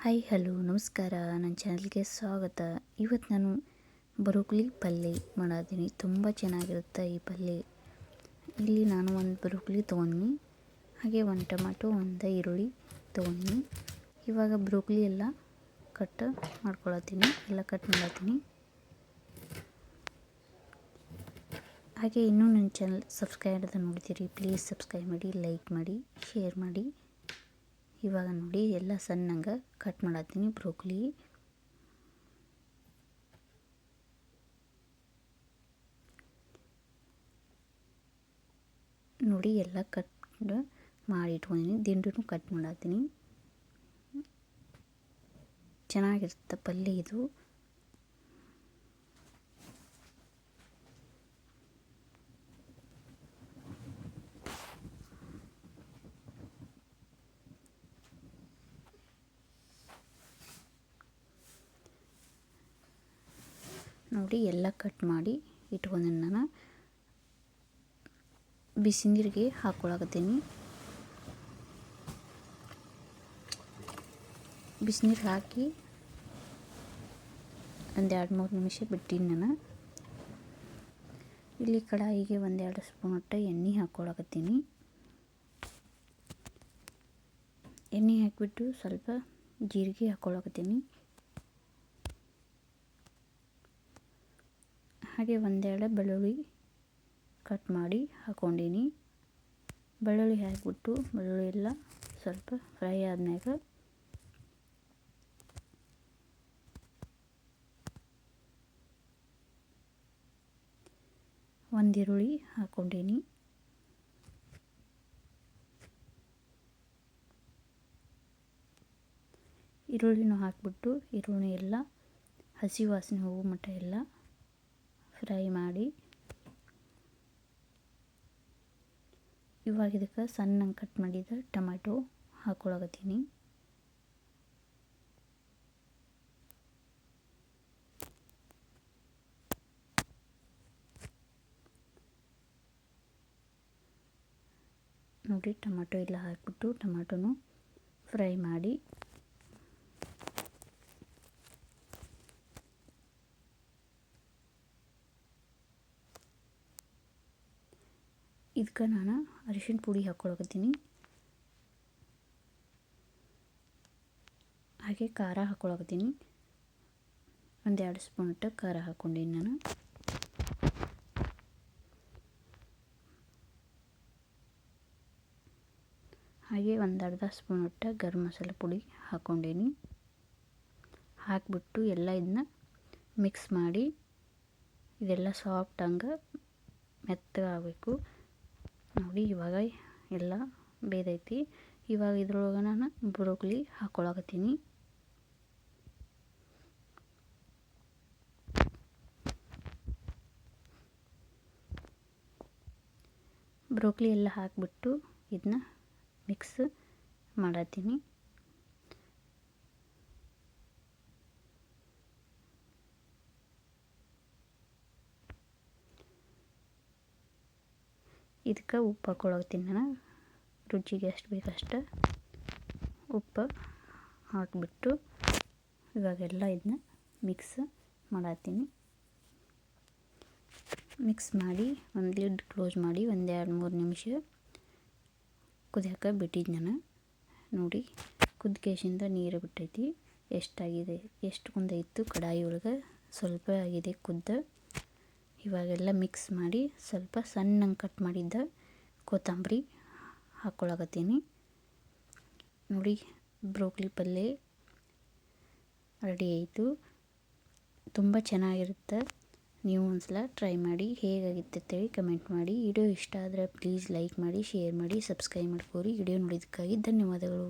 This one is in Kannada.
ಹಾಯ್ ಹಲೋ ನಮಸ್ಕಾರ, ನನ್ನ ಚಾನಲ್ಗೆ ಸ್ವಾಗತ. ಇವತ್ತು ನಾನು ಬ್ರೋಕೊಲಿ ಪಲ್ಯ ಮಾಡಾತೀನಿ. ತುಂಬ ಚೆನ್ನಾಗಿರುತ್ತೆ ಈ ಪಲ್ಯ. ಇಲ್ಲಿ ನಾನು ಒಂದು ಬ್ರೋಕೊಲಿ ತೊಗೊಂಡಿನಿ, ಹಾಗೆ ಒಂದು ಟೊಮೆಟೊ, ಒಂದು ಈರುಳ್ಳಿ ತೊಗೊಂಡಿನಿ. ಇವಾಗ ಬ್ರೋಕೊಲಿ ಎಲ್ಲ ಕಟ್ ಮಾಡ್ಕೊಳತ್ತೀನಿ, ಕಟ್ ಮಾಡತ್ತೀನಿ. ಹಾಗೆ ಇನ್ನೂ ನನ್ನ ಚಾನಲ್ ಸಬ್ಸ್ಕ್ರೈಬ್ ಅಂತ ನೋಡ್ತೀರಿ, ಪ್ಲೀಸ್ ಸಬ್ಸ್ಕ್ರೈಬ್ ಮಾಡಿ, ಲೈಕ್ ಮಾಡಿ, ಶೇರ್ ಮಾಡಿ. ಇವಾಗ ನೋಡಿ ಎಲ್ಲ ಸಣ್ಣಂಗೆ ಕಟ್ ಮಾಡತ್ತೀನಿ ಬ್ರೋಕೊಲಿ. ನೋಡಿ ಎಲ್ಲ ಕಟ್ ಮಾಡಿ ಇಟ್ಕೊಂಡಿನಿ. ದಿಂಡೂ ಕಟ್ ಮಾಡತ್ತೀನಿ. ಚೆನ್ನಾಗಿರುತ್ತೆ ಪಲ್ಯ ಇದು. ನೋಡಿ ಎಲ್ಲ ಕಟ್ ಮಾಡಿ ಇಟ್ಕೊಂಡಿನಿ. ನಾನು ಬಿಸಿ ನೀರಿಗೆ ಹಾಕ್ಕೊಳಕತ್ತೀನಿ. ಬಿಸಿನೀರು ಹಾಕಿ ಒಂದು 2-3 ನಿಮಿಷ ಬಿಟ್ಟಿನಿ ನಾನು. ಇಲ್ಲಿ ಕಡಾಯಿಗೆ 1-2 ಸ್ಪೂನ್ ಎಣ್ಣೆ ಹಾಕ್ಕೊಳಕತ್ತೀನಿ. ಎಣ್ಣೆ ಹಾಕಿಬಿಟ್ಟು ಸ್ವಲ್ಪ ಜೀರಿಗೆ ಹಾಕ್ಕೊಳಕತ್ತೀನಿ. ಹಾಗೆ 1-2 ಬೆಳ್ಳುಳ್ಳಿ ಕಟ್ ಮಾಡಿ ಹಾಕ್ಕೊಂಡಿನಿ. ಬೆಳ್ಳುಳ್ಳಿ ಹಾಕಿಬಿಟ್ಟು ಬೆಳ್ಳುಳ್ಳಿ ಎಲ್ಲ ಸ್ವಲ್ಪ ಫ್ರೈ ಆದ್ಮೇಲೆ ಒಂದು ಈರುಳ್ಳಿ ಹಾಕ್ಕೊಂಡಿನಿ. ಈರುಳ್ಳಿನೂ ಹಾಕಿಬಿಟ್ಟು ಈರುಳ್ಳಿ ಎಲ್ಲ ಹಸಿ ವಾಸನೆ ಹೋಗೋ ಮಟ್ಟ ಎಲ್ಲ ಫ್ರೈ ಮಾಡಿ, ಇವಾಗ ಇದಕ್ಕೆ ಸಣ್ಣಗೆ ಕಟ್ ಮಾಡಿದ ಟೊಮೆಟೊ ಹಾಕ್ಕೊಳಕತ್ತೀನಿ. ನೋಡಿ ಟೊಮೆಟೊ ಎಲ್ಲ ಹಾಕಿಬಿಟ್ಟು ಟೊಮೆಟೊನು ಫ್ರೈ ಮಾಡಿ, ಇದಕ್ಕೆ ನಾನು ಅರಿಶಿಣ ಪುಡಿ ಹಾಕ್ಕೊಳಕತ್ತೀನಿ. ಹಾಗೆ ಖಾರ ಹಾಕ್ಕೊಳಕತ್ತೀನಿ. 1-2 ಸ್ಪೂನ್ ಖಾರ ಹಾಕ್ಕೊಂಡಿನಿ ನಾನು. ಹಾಗೆ 1-2 ಸ್ಪೂನ್ ಗರಂ ಮಸಾಲೆ ಪುಡಿ ಹಾಕ್ಕೊಂಡಿನಿ. ಹಾಕಿಬಿಟ್ಟು ಎಲ್ಲ ಇದನ್ನ ಮಿಕ್ಸ್ ಮಾಡಿ, ಇದೆಲ್ಲ ಸಾಫ್ಟ್ ಹಂಗೆ ಮೆತ್ತಗಾಗಬೇಕು. ನೋಡಿ ಇವಾಗ ಎಲ್ಲ ಬೇದೈತಿ. ಇವಾಗ ಇದ್ರೊಳಗೆ ನಾನು ಬ್ರೋಕೊಲಿ ಹಾಕ್ಕೊಳಕತ್ತೀನಿ. ಬ್ರೋಕೊಲಿ ಎಲ್ಲ ಹಾಕಿಬಿಟ್ಟು ಇದನ್ನ ಮಿಕ್ಸ್ ಮಾಡತ್ತೀನಿ. ಇದಕ್ಕೆ ಉಪ್ಪು ಹಾಕ್ಕೊಳಕತ್ತೀನಿ ನಾನು. ರುಚಿಗೆ ಎಷ್ಟು ಬೇಕಷ್ಟು ಉಪ್ಪು ಹಾಕಿಬಿಟ್ಟು ಇವಾಗೆಲ್ಲ ಇದನ್ನ ಮಿಕ್ಸ್ ಮಾಡತ್ತೀನಿ. ಮಿಕ್ಸ್ ಮಾಡಿ ಒಂದು ಲಿಡ್ ಕ್ಲೋಸ್ ಮಾಡಿ 1-2-3 ನಿಮಿಷ ಕುದಿಯೋಕೆ ಬಿಟ್ಟಿದ್ದು ನಾನು. ನೋಡಿ ಕುದ್ಕೇಶಿಂದ ನೀರು ಬಿಟ್ಟೈತಿ. ಎಷ್ಟಾಗಿದೆ, ಎಷ್ಟು ಕುಂದೈತು ಕಡಾಯಿ ಒಳಗೆ, ಸ್ವಲ್ಪ ಆಗಿದೆ ಕುದ್ದ. ಇವಾಗೆಲ್ಲ ಮಿಕ್ಸ್ ಮಾಡಿ ಸ್ವಲ್ಪ ಸಣ್ಣಗೆ ಕಟ್ ಮಾಡಿದ್ದ ಕೊತ್ತಂಬರಿ ಹಾಕ್ಕೊಳಕತ್ತೀನಿ. ನೋಡಿ ಬ್ರೋಕೊಲಿ ಪಲ್ಯ ರೆಡಿ ಆಯಿತು. ತುಂಬ ಚೆನ್ನಾಗಿರುತ್ತೆ. ನೀವು ಒಂದ್ಸಲ ಟ್ರೈ ಮಾಡಿ, ಹೇಗಾಗಿತ್ತು ಅಂತೇಳಿ ಕಮೆಂಟ್ ಮಾಡಿ. ವಿಡಿಯೋ ಇಷ್ಟ ಆದರೆ ಪ್ಲೀಸ್ ಲೈಕ್ ಮಾಡಿ, ಶೇರ್ ಮಾಡಿ, ಸಬ್ಸ್ಕ್ರೈಬ್ ಮಾಡ್ಕೊರಿ. ವಿಡಿಯೋ ನೋಡಿದ್ದಕ್ಕಾಗಿ ಧನ್ಯವಾದಗಳು.